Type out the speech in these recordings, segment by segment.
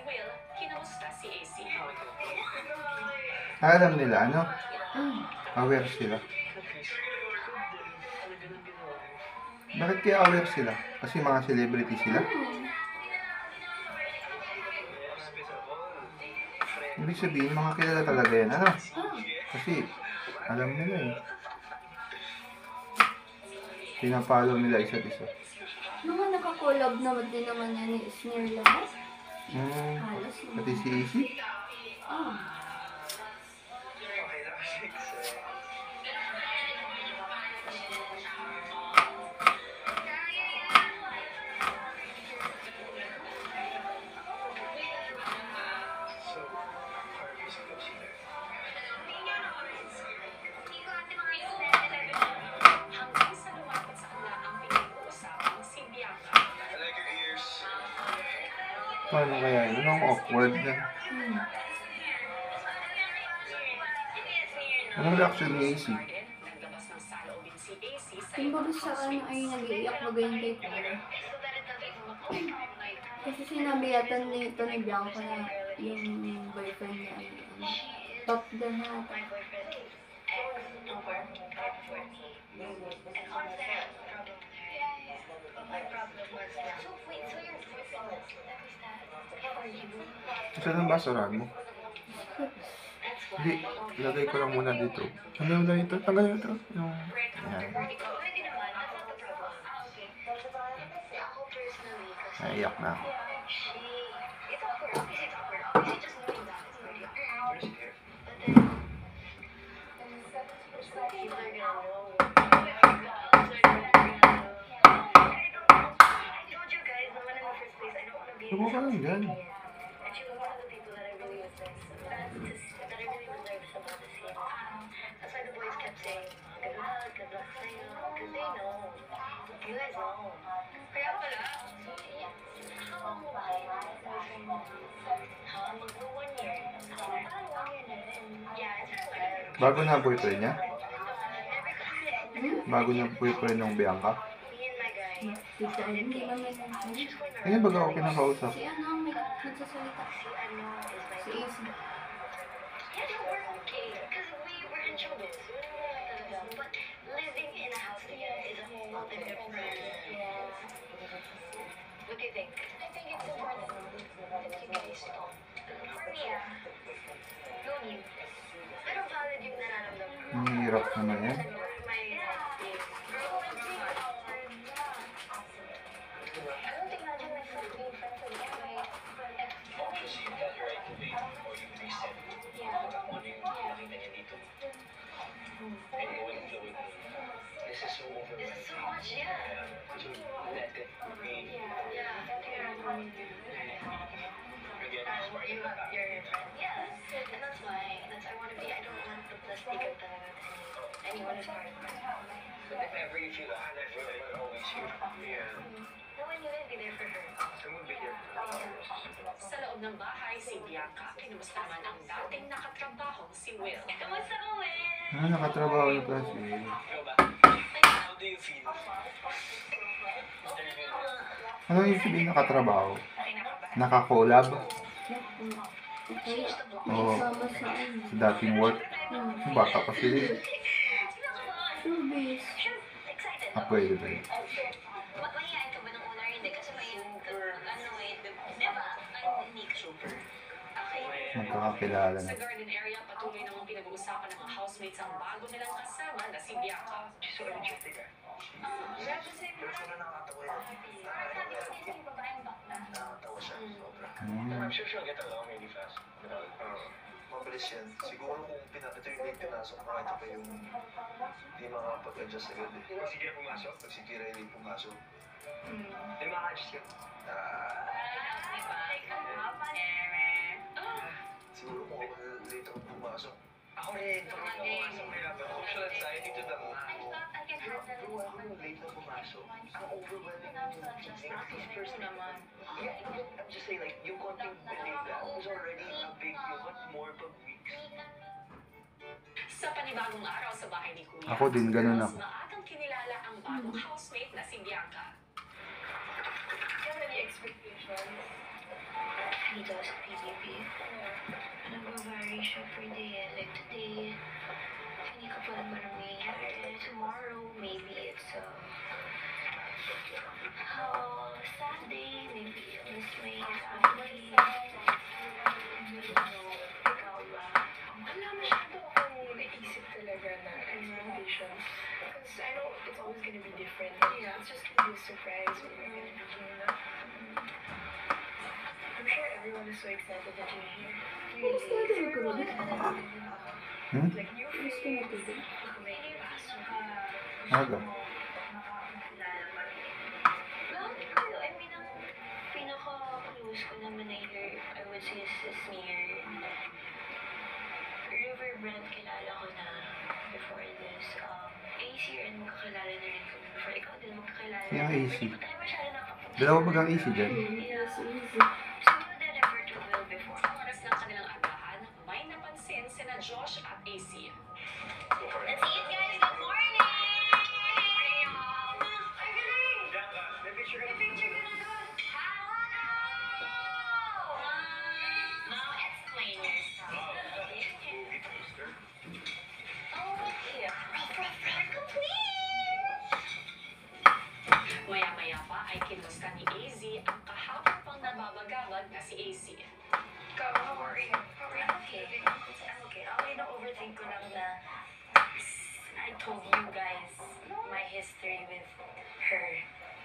Will, kinamusta si AC. Alam nila, ano? Aware sila. Bakit kaya aware sila? Kasi mga celebrity sila. Ibig sabihin, mga kilala talaga yan, ano? Kasi, alam nila eh. Pinapollow nila isa't isa. Mga nakakolab naman din naman yan ni Sneer lahat. Halos Pati si Easy. Hanggang sa lumapit sa kanila ang pinag-uusapang si Bianca. Paano kaya yun? Anong awkward na? Anong reaction ni Easy? Naglabas ng saloobin si AC sa Kumbaga sa ano ay nag-iiyak magayon kay Cora. Kasi sinabi yata nito ni Bianca na yung boyfriend niya ay top down na. Saan ang basurahan mo? Hindi, ilagay ko lang muna dito. Ano yung dito? Tagal ito. Yung... Ayan. Naiyak na ako. Subo ka lang dyan. Bago na boyfriend niya? Bago na boyfriend ng Bianca? Tita, hindi ba may nagsasalita? Kaya baga ako kinakausap? Si ano ang may nagsasalita? Si AC. What do you think? I think it's important that you guys talk. For me, no need. Pero valid yung nararamdaman ko. Ang hirap naman yan. I don't imagine myself being friends with my This is so much, yeah. You're your friend. Yes. And that's why I want to be, I don't want to plastikan talaga anyone who's part of my life. But if ever you feel honest, we're always here. Yeah. No one will be there for her. So we'll be here. Sa loob ng bahay, si Bianca, kinumusta naman ang dating nakatrabahong si Will. Kamusta ka, Will? Nakatrabaho na pala si... How do you feel? Ano yung sabihin nakatrabaho? Nakakolab? Okay. Oo. Sama sa ano. Sa dating work? Bata pa sila. Showbiz. Pwede ba yun? Mahihain ka ba ng una? Hindi kasi may ano eh, di ba? Hindi ka super. Okay. Magkakakilala Sa na. garden area, patuloy namang pinag-uusapan ng mga housemates ang bago nilang kasama na si Bianca. She's so energetic. Pero sobrang nakakatawa yan. Nakakatawa siya. Sobra. I'm sure she'll get along really fast. Mabilis yan. Siguro kung ito yung late pinasok, makita pa yung hindi makapag-adjust agad eh. Pag si Kira pumasok? Pag si Kira hindi pumasok. Hindi maka-adjust yun. Siguro kung late ako pumasok. Ako rin. Pag ako pumasok, may social anxiety to the Pero ako yung late na pumasok. Ang overwhelming yung first naman. I'm just saying, like, yung konting delay that was already a big deal. What more pag weeks? Sa panibagong araw sa bahay ni Kuya, Ako din, ganun ako. mas maagang kinilala ang bagong housemate na si Bianca. he does PBB. Nag-vary siya per day eh. Like today, hindi ko pa naman major. Tomorrow, maybe it's Saturday, maybe Miss May family. Ikaw ba? Wala masyado akong naisip talaga na ambitions. Because I know it's always gonna be different. Yeah, it's just gonna be a surprise when we're gonna be doing that. I'm sure everyone is so excited that you're here. Mas na ko rin. Like, new Mas face. na ko rin. Aga. Lahat kayo, I mean, ang pinaka-close ko naman na year, I would say, is near River Brand, kilala ko na before this. AC rin, magkakilala na rin kami before. Ikaw din magkakilala. Yung AC. Hindi pa tayo masyado nakapunta. Dalawa ba kang easy dyan? Yes, easy. So, you did refer to Will before. Ang oras ng kanilang agahan, may napansin sina Josh at AC. Let's eat, guys! Good morning! Ay, galing! May picture May picture ka na doon. Now explain yourself. movie poster. Okay. We're complete! Maya-maya pa ay kinusta ni AZ ang kahapon pang nababagabag na si AC. Ikaw, how are you? How are you? Okay. I'm okay. Okay, na-overthink ko lang na I told you guys my history with her,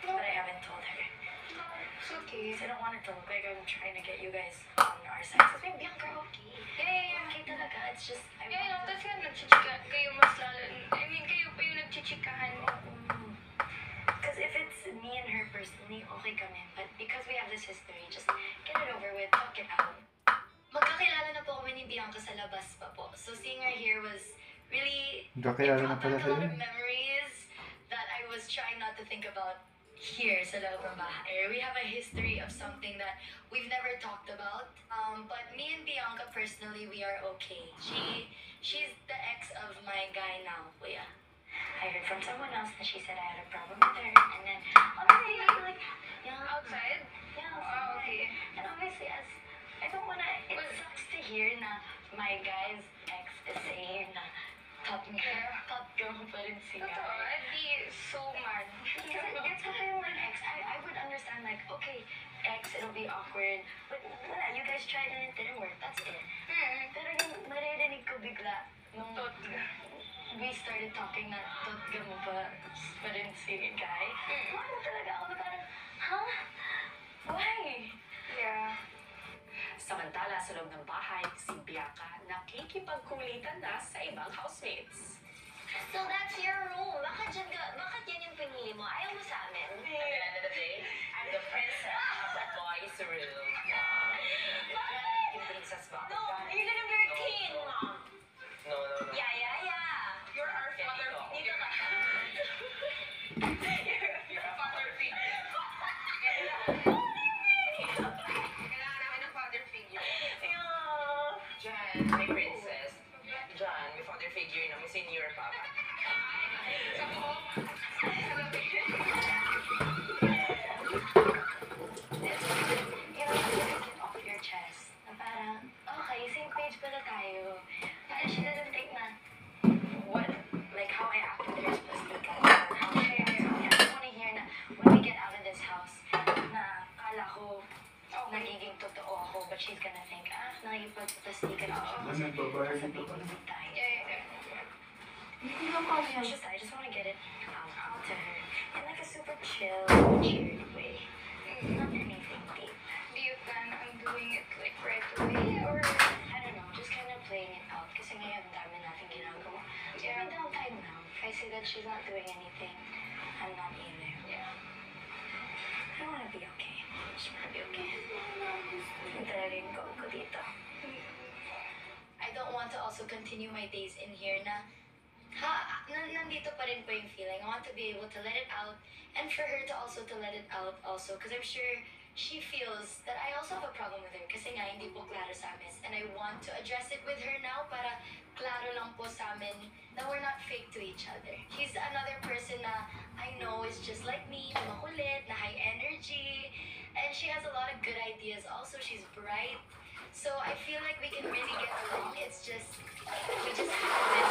but I haven't told her. It's okay. Because I don't want it to look like I'm trying to get you guys on our side. Because maybe I'm girl okay. Yeah. Okay talaga. It's just, I Yeah, no, want tapos nga nagchichika. Kayo mas lalo. I mean, kayo pa yung nagchichikahan. Because if it's me and her personally, okay kami. But because we have this history, just get it over with, talk it out. Magkakilala na po kami ni Bianca sa labas pa po. So seeing her here was really... Magkakilala na it pala brought back a lot kayo. of memories that I was trying not to think about here sa loob ng bahay. We have a history of something that we've never talked about. But me and Bianca personally, we are okay. She's the ex of my guy now, Kuya. I heard from someone else that she said I had a problem with her. And then, honestly, like, yeah. Outside? Yeah, Oh, okay. and obviously, as I don't wanna, it sucks to hear na my guy's ex is saying na top girl pa rin si Totoo, guy. I'd be so mad. It's okay like ex. I would understand like, okay, ex, it'll be awkward. But wala, you guys tried and it didn't work. That's it. Pero yung maririnig ko bigla, nung we started talking na totga mo pa rin si guy. Ano talaga ako na parang, huh? Why? Yeah. Samantala sa loob ng bahay, si Bianca nakikipagkulitan na sa ibang housemates. So that's your room. Bakit yan yung pinili mo? Ayaw mo sa amin. At the end of the day, I'm the princess of the boys' room. Yung princess ba? No, you're gonna be our king, Mom. No. Yeah. You're our father. Dito ka. You're a father figure. Kailangan namin ng father figure. Jan, my princess. Jan, may father figure na may senior papa. Get off your chest. Na parang, okay, same page pala tayo. Parang she doesn't think na, what, like how I act with her is plastikan. Or how I act with her. I don't wanna hear na, when we get out of this house, na kala ko, nagiging totoo ako, but she's gonna think, nakikipagplastikan ako. Ano, nagbabayad Sa dito pa? baby tayo. Yeah. Hindi lang kami. I just want to get it out to her in like a super chill, cheered way. Not anything deep. Do you plan on doing it like right away or? I don't know, just kind of playing it out. Kasi ngayon, dami natin ginagawa. So Yeah. may downtime now. If I say that she's not doing anything, I'm not either. Yeah. I want to be okay. I just want to be okay. Yung talaga yung goal ko dito. I don't want to also continue my days in here na nandito pa rin po yung feeling. I want to be able to let it out and for her to also to let it out also because I'm sure she feels that I also have a problem with her kasi nga hindi po klaro sa amin and I want to address it with her now para klaro lang po sa amin na we're not fake to each other. She's another person na I know is just like me, na makulit, na high energy, And she has a lot of good ideas. Also, she's bright. So I feel like we can really get along. It's just we just have